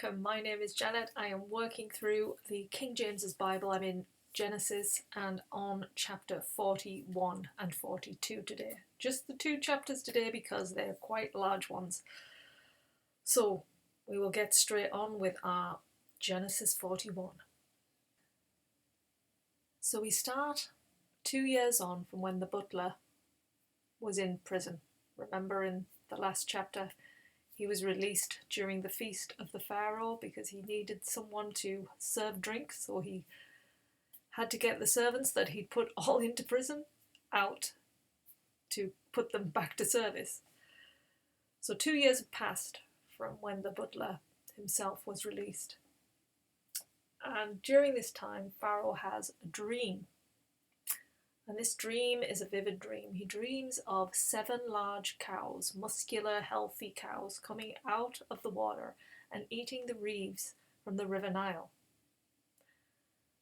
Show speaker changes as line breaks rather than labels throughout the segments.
welcome. My name is Janet. I am working through the King James's Bible. I'm in Genesis and on chapter 41 and 42 today. Just the two chapters today because they're quite large ones. So we will get straight on with our Genesis 41. So we start 2 years on from when the butler was in prison. Remember in the last chapter, he was released during the feast of the Pharaoh because he needed someone to serve drink, so he had to get the servants that he'd put all into prison out to put them back to service. So 2 years have passed from when the butler himself was released. And during this time, Pharaoh has a dream. And this dream is a vivid dream. He dreams of 7 large cows, muscular, healthy cows, coming out of the water and eating the reeds from the River Nile.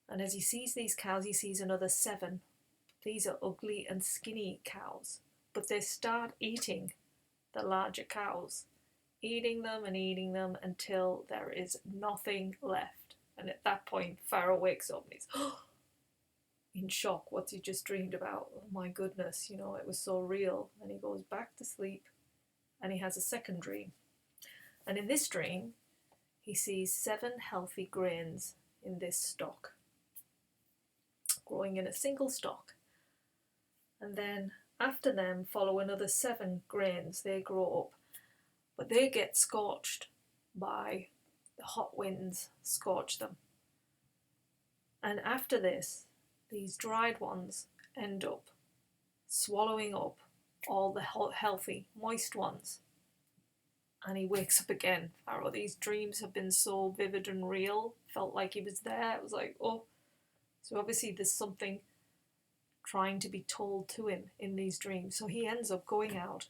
And as he sees these cows, he sees another 7. These are ugly and skinny cows, but they start eating the larger cows, eating them until there is nothing left. And at that point, Pharaoh wakes up and he's in shock. What's he just dreamed about? Oh my goodness, it was so real. And he goes back to sleep and he has a second dream. And in this dream, he sees 7 healthy grains in this stalk, growing in a single stalk. And then after them follow another 7 grains. They grow up, but they get scorched by the hot winds, scorch them. And after this, these dried ones end up swallowing up all the healthy, moist ones. And he wakes up again. Pharaoh, these dreams have been so vivid and real. Felt like he was there. It was like, oh. So obviously there's something trying to be told to him in these dreams. So he ends up going out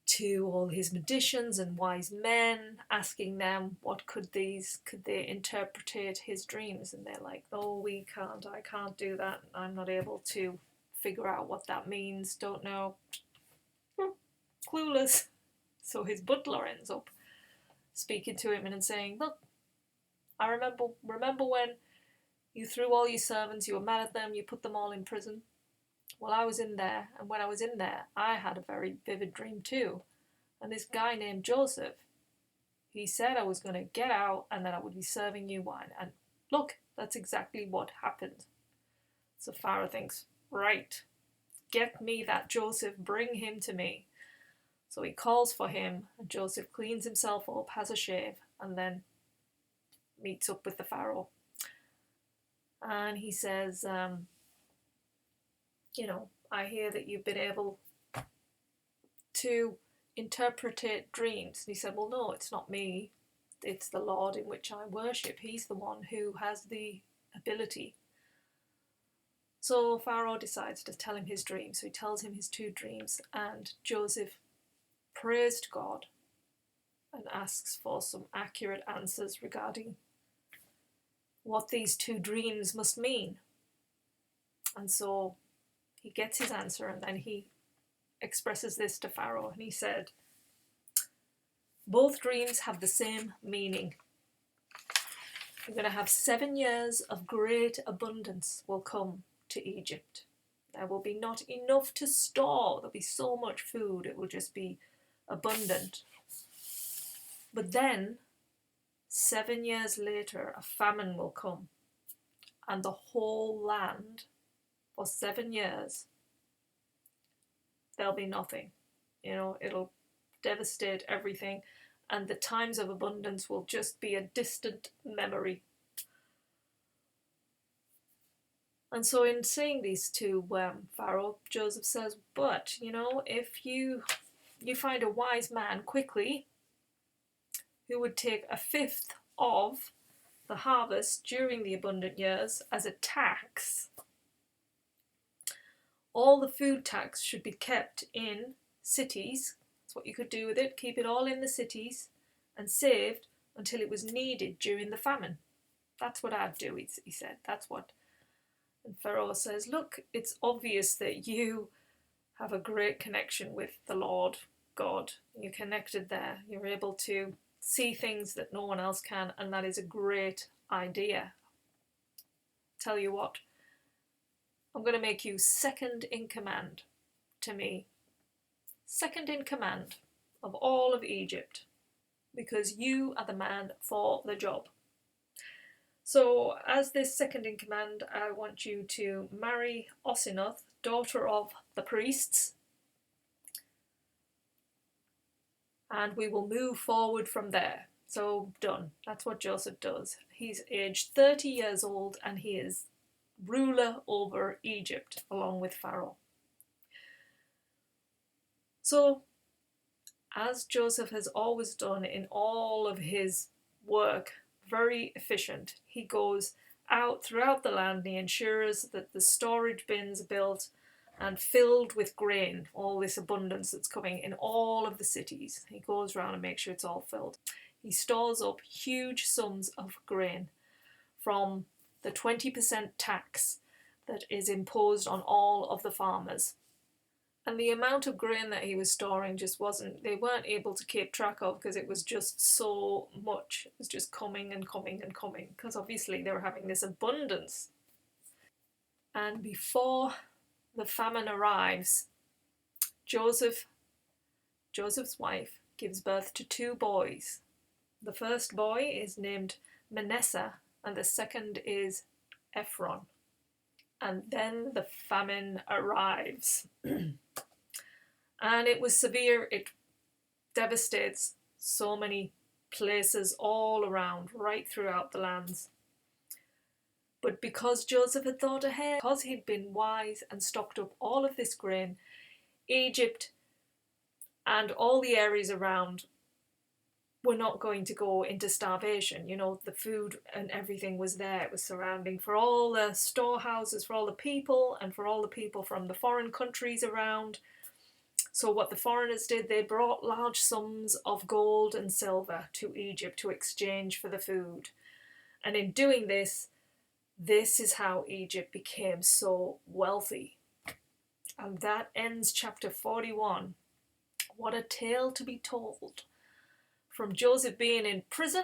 to all his magicians and wise men, asking them could they interpret his dreams, and they're like, oh, I can't do that, I'm not able to figure out what that means, don't know, clueless. So his butler ends up speaking to him and saying, look, I remember when you threw all your servants, you were mad at them, you put them all in prison. Well, I was in there, and when I was in there, I had a very vivid dream too. And this guy named Joseph, he said I was going to get out and that I would be serving you wine. And look, that's exactly what happened. So Pharaoh thinks, right, get me that Joseph, bring him to me. So he calls for him, and Joseph cleans himself up, has a shave, and then meets up with the Pharaoh. And he says, I hear that you've been able to interpret dreams. And he said, well, no, it's not me. It's the Lord in which I worship. He's the one who has the ability. So Pharaoh decides to tell him his dream. So he tells him his 2 dreams, and Joseph prays to God and asks for some accurate answers regarding what these 2 dreams must mean. And so he gets his answer, and then he expresses this to Pharaoh, and he said, both dreams have the same meaning. You're going to have 7 years of great abundance will come to Egypt. There will be not enough to store. There'll be so much food, it will just be abundant. But then 7 years later, a famine will come, and the whole land for 7 years, there'll be nothing. It'll devastate everything, and the times of abundance will just be a distant memory. And so in saying these to Pharaoh, Joseph says, but, if you find a wise man quickly who would take 1/5 of the harvest during the abundant years as a tax, all the food tax should be kept in cities. That's what you could do with it. Keep it all in the cities and saved until it was needed during the famine. That's what I'd do, he said. That's what. And Pharaoh says, look, it's obvious that you have a great connection with the Lord God. You're connected there. You're able to see things that no one else can, and that is a great idea. Tell you what, I'm going to make you second in command to me. Second in command of all of Egypt, because you are the man for the job. So, as this second in command, I want you to marry Osinoth, daughter of the priests, and we will move forward from there. So, done. That's what Joseph does. He's aged 30 years old and he is ruler over Egypt along with Pharaoh. So, as Joseph has always done in all of his work, very efficient, he goes out throughout the land and he ensures that the storage bins are built and filled with grain, all this abundance that's coming in all of the cities. He goes around and makes sure it's all filled. He stores up huge sums of grain from the 20% tax that is imposed on all of the farmers. And the amount of grain that he was storing just they weren't able to keep track of, because it was just so much. It was just coming and coming and coming, because obviously they were having this abundance. And before the famine arrives, Joseph's wife gives birth to 2 boys. The first boy is named Manasseh and the second is Ephron. And then the famine arrives. And it was severe. It devastates so many places all around, right throughout the lands. But because Joseph had thought ahead, because he'd been wise and stocked up all of this grain, Egypt and all the areas around were not going to go into starvation. You know, the food and everything was there. It was surrounding for all the storehouses, for all the people, and for all the people from the foreign countries around. So what the foreigners did, they brought large sums of gold and silver to Egypt to exchange for the food. And in doing this, this is how Egypt became so wealthy. And that ends chapter 41. What a tale to be told. From Joseph being in prison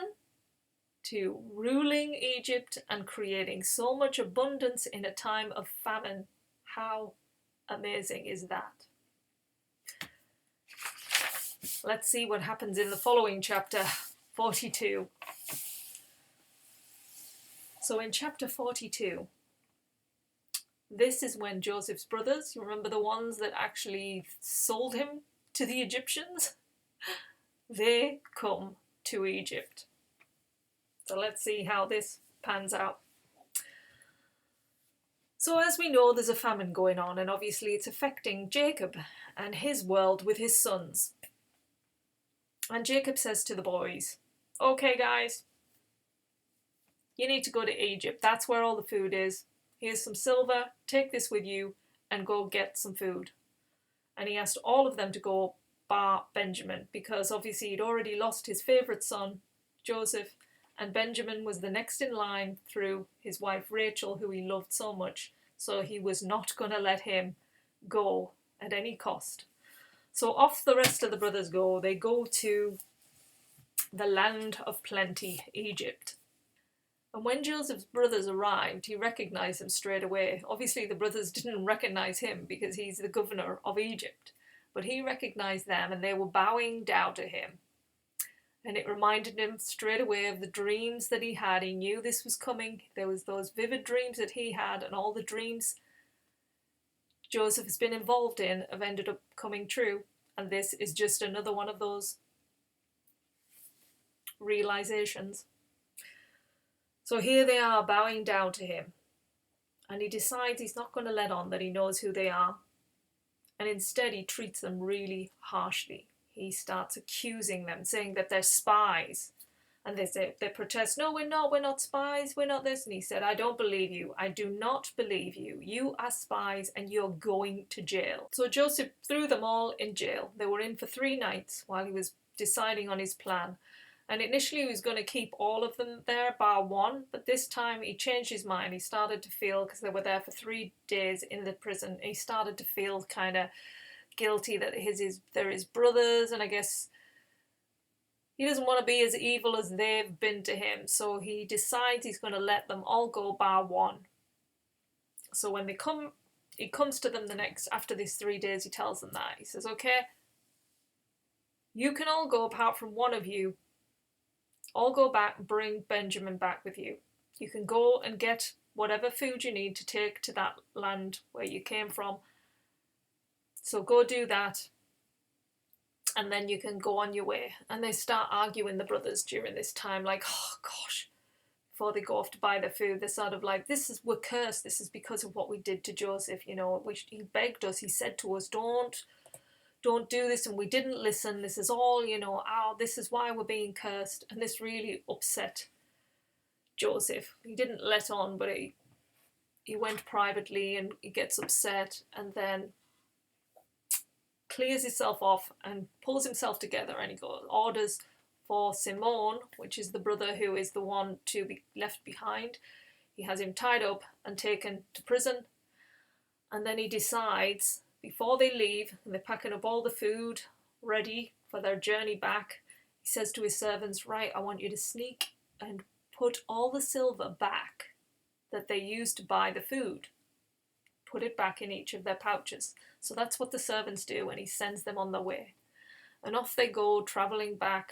to ruling Egypt and creating so much abundance in a time of famine. How amazing is that? Let's see what happens in the following chapter, 42. So in chapter 42, this is when Joseph's brothers, you remember the ones that actually sold him to the Egyptians? They come to Egypt. So let's see how this pans out. So as we know, there's a famine going on, and obviously it's affecting Jacob and his world with his sons. And Jacob says to the boys, okay guys, you need to go to Egypt. That's where all the food is. Here's some silver, take this with you and go get some food. And he asked all of them to go bar Benjamin, because obviously he'd already lost his favourite son, Joseph, and Benjamin was the next in line through his wife Rachel, who he loved so much, so he was not going to let him go at any cost. So off the rest of the brothers go. They go to the land of plenty, Egypt. And when Joseph's brothers arrived, he recognised them straight away. Obviously the brothers didn't recognise him because he's the governor of Egypt. But he recognised them and they were bowing down to him. And it reminded him straight away of the dreams that he had. He knew this was coming. There was those vivid dreams that he had, and all the dreams Joseph has been involved in have ended up coming true. And this is just another one of those realizations. So here they are bowing down to him. And he decides he's not going to let on that he knows who they are. And instead he treats them really harshly. He starts accusing them, saying that they're spies. And they protest, no, we're not spies, we're not this. And he said, I don't believe you. I do not believe you. You are spies and you're going to jail. So Joseph threw them all in jail. They were in for 3 nights while he was deciding on his plan. And initially he was going to keep all of them there, bar one, but this time he changed his mind. He started to feel, because they were there for 3 days in the prison, he started to feel kind of guilty that they're his brothers, and I guess he doesn't want to be as evil as they've been to him, so he decides he's going to let them all go bar one. So when he comes to them after these 3 days, he tells them that. He says, okay, you can all go apart from one of you. All go back and bring Benjamin back with you. You can go and get whatever food you need to take to that land where you came from. So go do that, and then you can go on your way. And they start arguing, the brothers, during this time, like, oh gosh, before they go off to buy the food, they're sort of like, we're cursed, this is because of what we did to Joseph, he begged us, he said to us, don't do this, and we didn't listen, this is all, this is why we're being cursed. And this really upset Joseph. He didn't let on, but he went privately and he gets upset, and then clears himself off and pulls himself together, and he orders for Simon, which is the brother who is the one to be left behind. He has him tied up and taken to prison, and then he decides, before they leave and they're packing up all the food ready for their journey back, he says to his servants, right, I want you to sneak and put all the silver back that they used to buy the food. Put it back in each of their pouches. So that's what the servants do, and he sends them on their way. And off they go, travelling back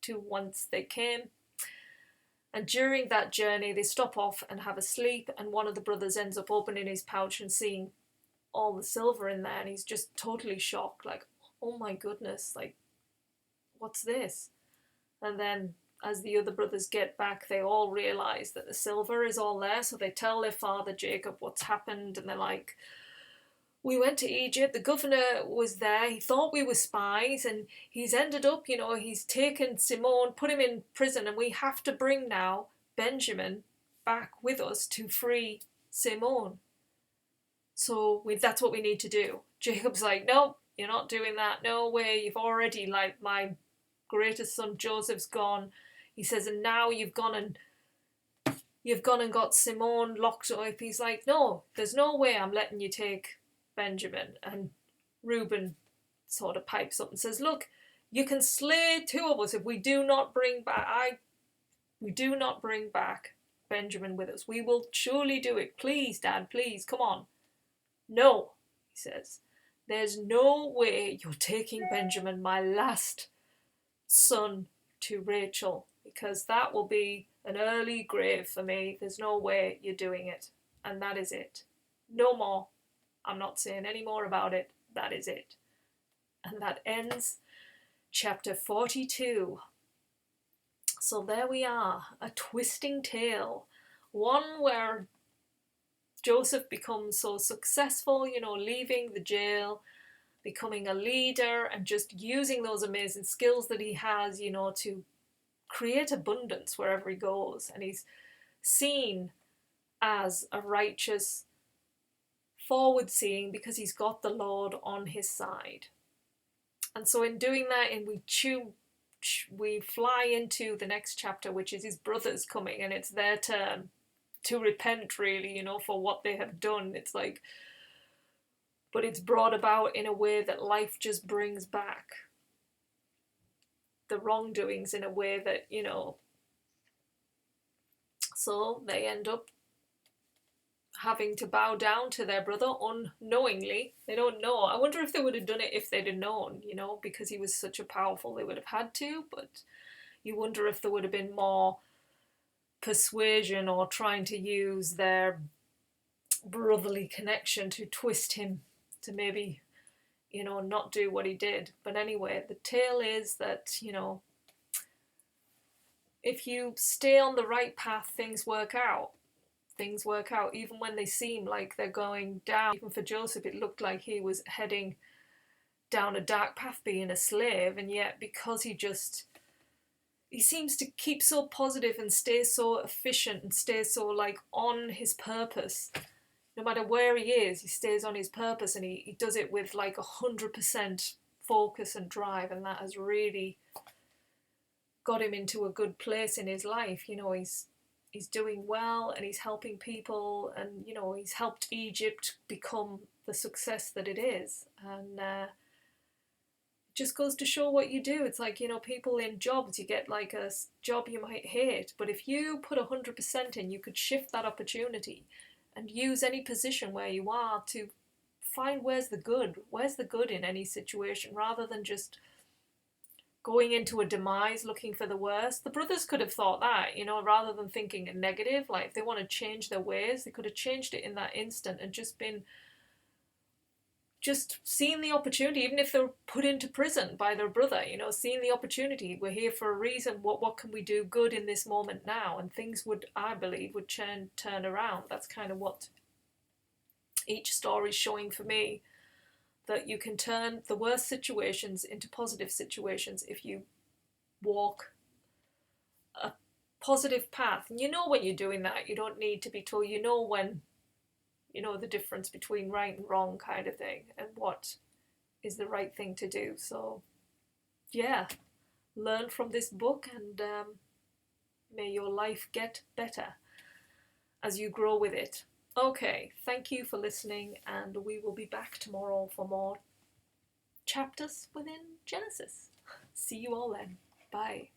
to whence they came. And during that journey, they stop off and have a sleep, and one of the brothers ends up opening his pouch and seeing all the silver in there, and he's just totally shocked, like, oh my goodness, like, what's this? And then as the other brothers get back, they all realise that the silver is all there, so they tell their father Jacob what's happened, and they're like, we went to Egypt, the governor was there, he thought we were spies, and he's ended up, he's taken Simon, put him in prison, and we have to bring now Benjamin back with us to free Simon. So that's what we need to do. Jacob's like, no, you're not doing that, no way, you've already, like, my greatest son Joseph's gone. He says, and now you've gone and got Simon locked up. He's like, no, there's no way I'm letting you take Benjamin. And Reuben sort of pipes up and says, look, you can slay 2 of us if we do not bring back Benjamin with us. We will surely do it. Please, Dad, please, come on. No, he says, there's no way you're taking Benjamin, my last son, to Rachel, because that will be an early grave for me. There's no way you're doing it. And that is it. No more. I'm not saying any more about it. That is it. And that ends chapter 42. So there we are, a twisting tale. One where Joseph becomes so successful, leaving the jail, becoming a leader, and just using those amazing skills that he has, to create abundance wherever he goes. And he's seen as a righteous, forward-seeing, because he's got the Lord on his side. And so in doing that, and we fly into the next chapter, which is his brothers coming, and it's their turn to repent, really, for what they have done. It's like, but it's brought about in a way that life just brings back the wrongdoings in a way that, so they end up having to bow down to their brother unknowingly. They don't know. I wonder if they would have done it if they'd have known, because he was such a powerful, they would have had to, but you wonder if there would have been more persuasion or trying to use their brotherly connection to twist him to maybe, not do what he did. But anyway, the tale is that, if you stay on the right path, things work out. Things work out, even when they seem like they're going down. Even for Joseph, it looked like he was heading down a dark path being a slave, and yet because he seems to keep so positive and stay so efficient and stay so on his purpose. No matter where he is, he stays on his purpose, and he does it with 100% focus and drive, and that has really got him into a good place in his life. He's doing well, and he's helping people, and he's helped Egypt become the success that it is. And just goes to show what you do. It's like, people in jobs, you get like a job you might hate, but if you put 100% in, you could shift that opportunity and use any position where you are to find where's the good in any situation, rather than just going into a demise looking for the worst. The brothers could have thought that, rather than thinking a negative. Like, if they want to change their ways, they could have changed it in that instant and just seen the opportunity, even if they're put into prison by their brother, seeing the opportunity. We're here for a reason. What can we do good in this moment now? And things would, I believe, would turn around. That's kind of what each story is showing for me, that you can turn the worst situations into positive situations if you walk a positive path. And when you're doing that, you don't need to be told. When the difference between right and wrong, kind of thing, and what is the right thing to do. So yeah, learn from this book, and may your life get better as you grow with it. Okay, thank you for listening, and we will be back tomorrow for more chapters within Genesis. See you all then. Bye.